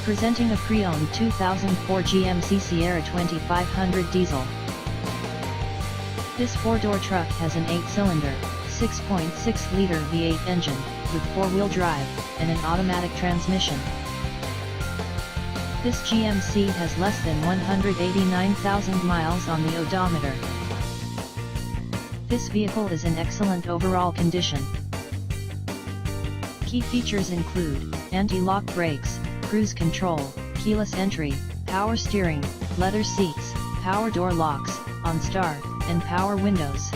Presenting a pre-owned 2004 GMC Sierra 2500 diesel. This four-door truck has an 8-cylinder, 6.6-liter V8 engine, with four-wheel drive, and an automatic transmission. This GMC has less than 189,000 miles on the odometer. This vehicle is in excellent overall condition. Key features include anti-lock brakes, cruise control, keyless entry, power steering, leather seats, power door locks, OnStar, and power windows.